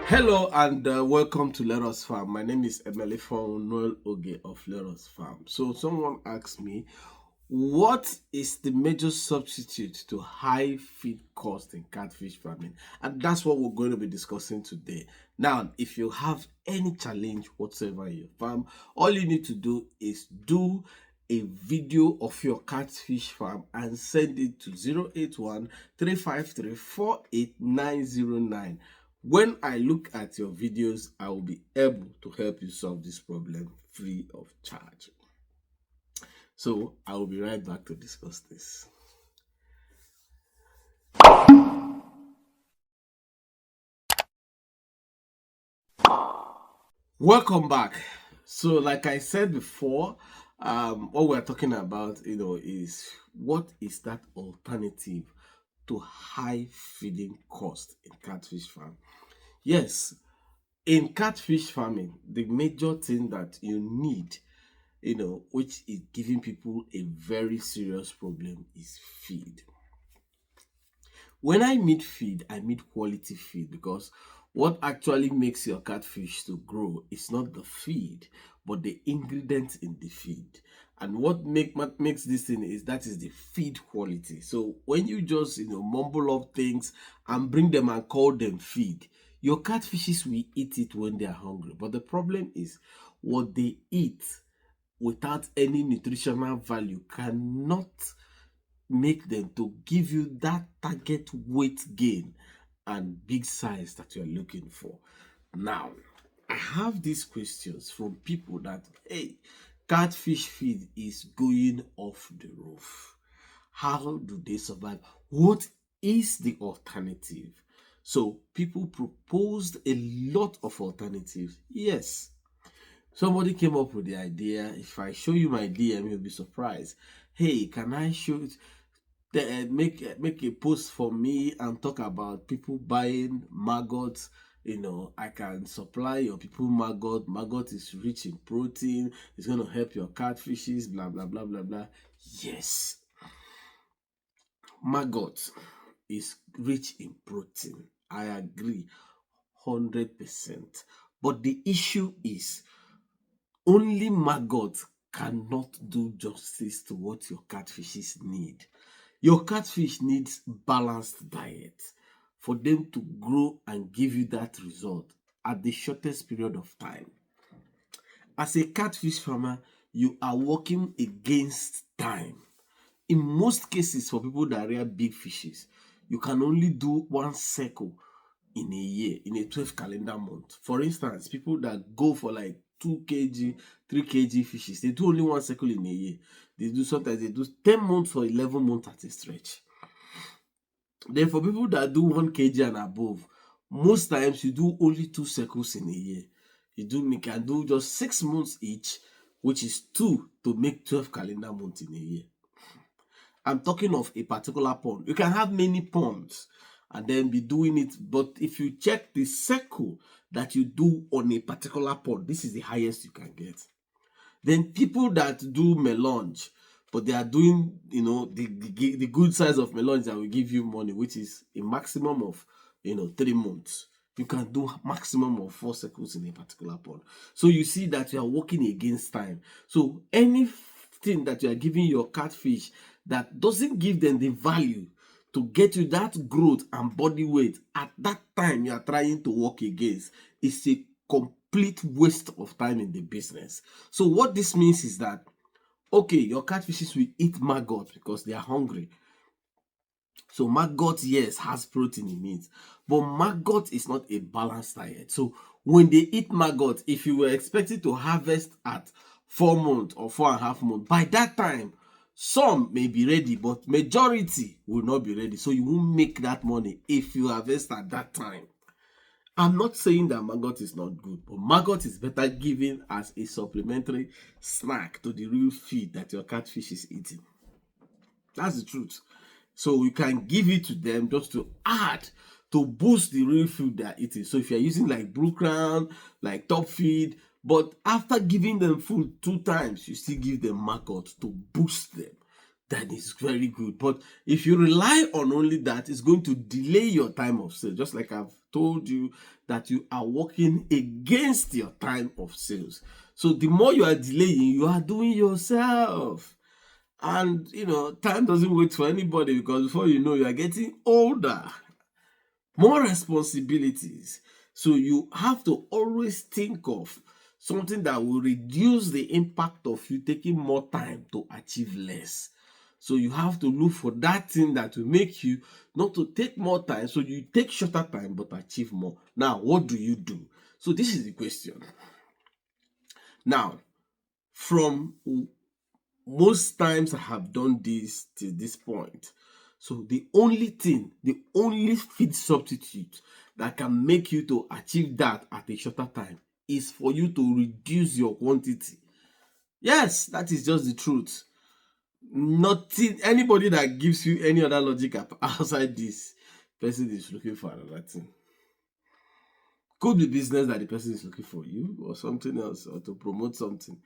Hello and welcome to Let Us Farm. My name is Emily from Noel Oge of Let Us Farm. So someone asked me, what is the major substitute to high feed cost in catfish farming? And that's what we're going to be discussing today. Now, if you have any challenge whatsoever in your farm, all you need to do is do a video of your catfish farm and send it to 081 353 48909. When I look at your videos, I will be able to help you solve this problem free of charge. So I will be right back to discuss this. Welcome back. So like I said before, what we're talking about, is what is that alternative to high feeding cost in catfish farm? Yes, in catfish farming, the major thing that you need, which is giving people a very serious problem, is feed. When I mean feed, I mean quality feed, because what actually makes your catfish to grow is not the feed, but the ingredients in the feed. And what makes this thing is the feed quality. So when you just mumble up things and bring them and call them feed, your catfishes will eat it when they are hungry. But the problem is what they eat without any nutritional value cannot make them to give you that target weight gain and big size that you're looking for. Now, I have these questions from people that, hey, catfish feed is going off the roof. How do they survive? What is the alternative? So people proposed a lot of alternatives. Yes, somebody came up with the idea. If I show you my DM, you'll be surprised. Hey, can I show make a post for me and talk about people buying maggots? I can supply your people maggot. Maggot is rich in protein. It's going to help your catfishes, blah blah blah blah blah. Yes, maggot is rich in protein. I agree 100%. But the issue is only maggot cannot do justice to what your catfishes need. Your catfish needs balanced diet for them to grow and give you that result at the shortest period of time. As a catfish farmer, you are working against time. In most cases, for people that rear big fishes, you can only do one cycle in a year, in a 12 calendar month. For instance, people that go for like 2 kg, 3 kg fishes, they do only one cycle in a year. Sometimes they do 10 months or 11 months at a stretch. Then for people that do 1 kg and above, most times you do only 2 cycles in a year. You can do just 6 months each, which is 2 to make 12 calendar months in a year. I'm talking of a particular pond. You can have many ponds and then be doing it, but if you check the cycle that you do on a particular pond, this is the highest you can get. Then people that do melange, but they are doing the good size of melange that will give you money, which is a maximum of 3 months. You can do maximum of 4 cycles in a particular pond. So you see that you are working against time. So anything that you are giving your catfish that doesn't give them the value to get you that growth and body weight at that time you are trying to work against, is a complete waste of time in the business. So what this means is that, okay, your catfishes will eat maggot because they are hungry. So maggot, yes, has protein in it, but maggot is not a balanced diet. So when they eat maggot, if you were expecting to harvest at 4 months or 4.5 months, by that time some may be ready, but majority will not be ready. So you won't make that money if you harvest at that time. I'm not saying that maggot is not good, but maggot is better given as a supplementary snack to the real feed that your catfish is eating. That's the truth. So you can give it to them just to add, to boost the real food they're eating. So if you're using like Blue Crown, like Top Feed, but after giving them food 2 times, you still give them maggot to boost them. then it's very good. But if you rely on only that, it's going to delay your time of sale. Just like I've told you that you are working against your time of sales. So the more you are delaying, you are doing yourself. And time doesn't wait for anybody, because before you know, you are getting older, more responsibilities. So you have to always think of something that will reduce the impact of you taking more time to achieve less. So you have to look for that thing that will make you not to take more time, so you take shorter time but achieve more. Now, what do you do? So this is the question. Now, from most times I have done this till this point. So the only feed substitute that can make you to achieve that at a shorter time is for you to reduce your quantity. Yes, that is just the truth. Nothing, anybody that gives you any other logic outside this person is looking for another thing. Could be business that the person is looking for you, or something else, or to promote something.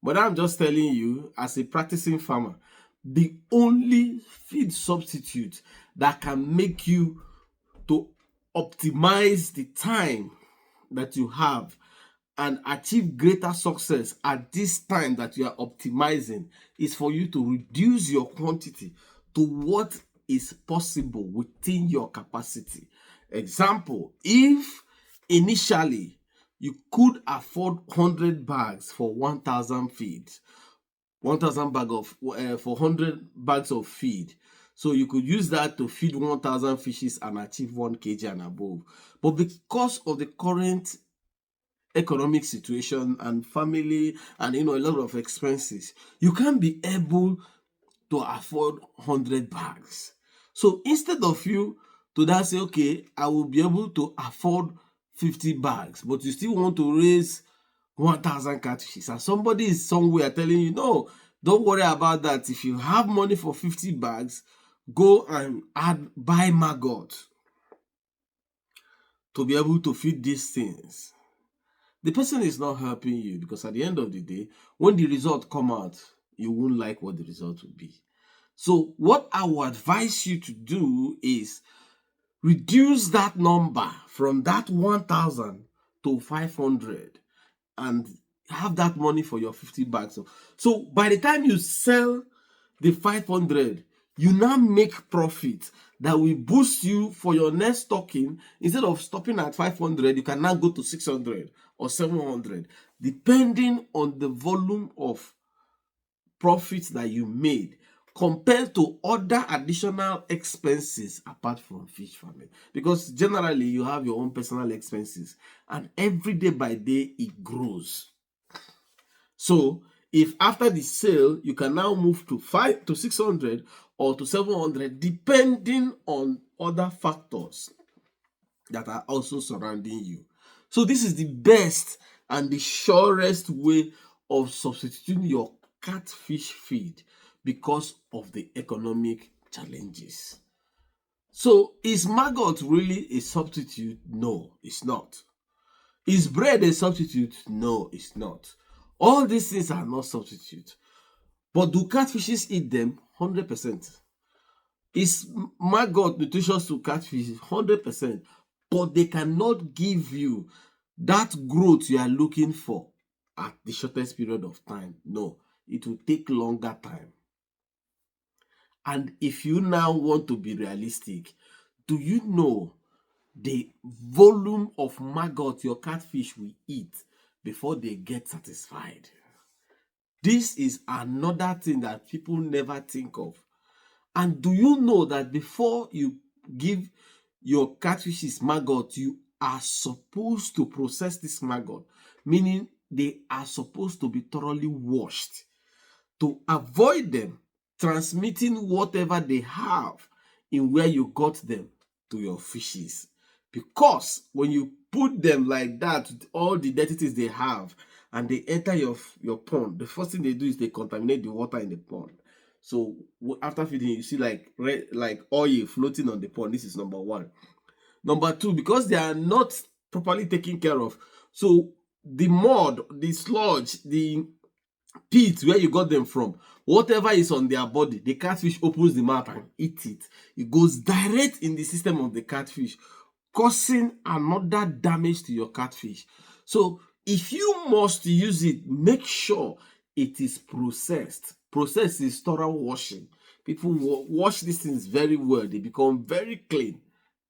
But I'm just telling you, as a practicing farmer, the only feed substitute that can make you to optimize the time that you have and achieve greater success at this time that you are optimizing is for you to reduce your quantity to what is possible within your capacity. Example, if initially you could afford 100 bags for 1,000 feed, 1,000 bag of for 100 bags of feed, so you could use that to feed 1,000 fishes and achieve 1 kg and above. But because of the current economic situation and family and a lot of expenses, you can't be able to afford 100 bags. So instead of you to that say, okay, I will be able to afford 50 bags, but you still want to raise 1,000 catfishes, and somebody is somewhere telling you, no, don't worry about that. If you have money for 50 bags, go and buy maggot to be able to feed these things. The person is not helping you, because at the end of the day, when the result come out, you won't like what the result will be. So what I would advise you to do is reduce that number from that 1,000 to 500 and have that money for your 50 bags. So by the time you sell the 500, you now make profit that will boost you for your next stocking. Instead of stopping at 500, you can now go to 600 or 700, depending on the volume of profits that you made compared to other additional expenses apart from fish farming. Because generally you have your own personal expenses, and every day by day it grows. So if after the sale you can now move to 5 to 600 or to 700, depending on other factors that are also surrounding you. So this is the best and the surest way of substituting your catfish feed because of the economic challenges. So is maggot really a substitute? No, it's not. Is bread a substitute? No, it's not. All these things are not substitutes. But do catfishes eat them? 100%. Is maggot nutritious to catfish? 100%. But they cannot give you that growth you are looking for at the shortest period of time. No, it will take longer time. And if you now want to be realistic, do you know the volume of maggot your catfish will eat before they get satisfied? This is another thing that people never think of. And do you know that before you give your catfishes maggot, you are supposed to process this maggot, meaning they are supposed to be thoroughly washed to avoid them transmitting whatever they have in where you got them to your fishes. Because when you put them like that with all the dirty things they have and they enter your pond, the first thing they do is they contaminate the water in the pond. So after feeding, you see like oil floating on the pond. This is number one. Number two, because they are not properly taken care of, so the mud, the sludge, the pit where you got them from Whatever is on their body, the catfish opens the mouth and eats it. It goes direct in the system of the catfish, causing another damage to your catfish. So if you must use it, make sure it is processed. Process is thorough washing. People wash these things very well. They become very clean.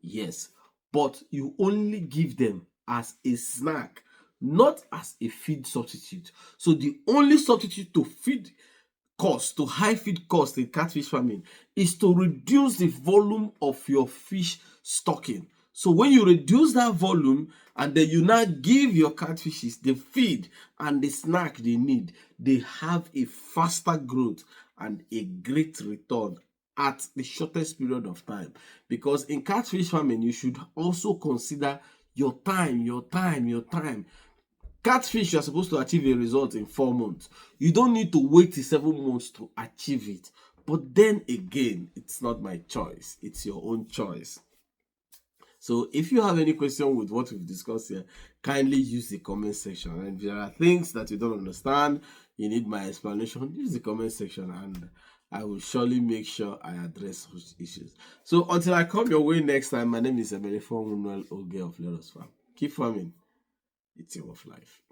Yes, but you only give them as a snack, not as a feed substitute. So the only substitute to feed cost, to high feed cost in catfish farming, is to reduce the volume of your fish stocking. So when you reduce that volume and then you now give your catfishes the feed and the snack they need, they have a faster growth and a great return at the shortest period of time. Because in catfish farming, you should also consider your time. Catfish, you're supposed to achieve a result in 4 months. You don't need to wait till 7 months to achieve it. But then again, it's not my choice. It's your own choice. So if you have any question with what we've discussed here, kindly use the comment section. And if there are things that you don't understand, you need my explanation, use the comment section and I will surely make sure I address those issues. So until I come your way next time, my name is Emelefon Manuel Oge of Let Us Farm. Keep farming. It's your life.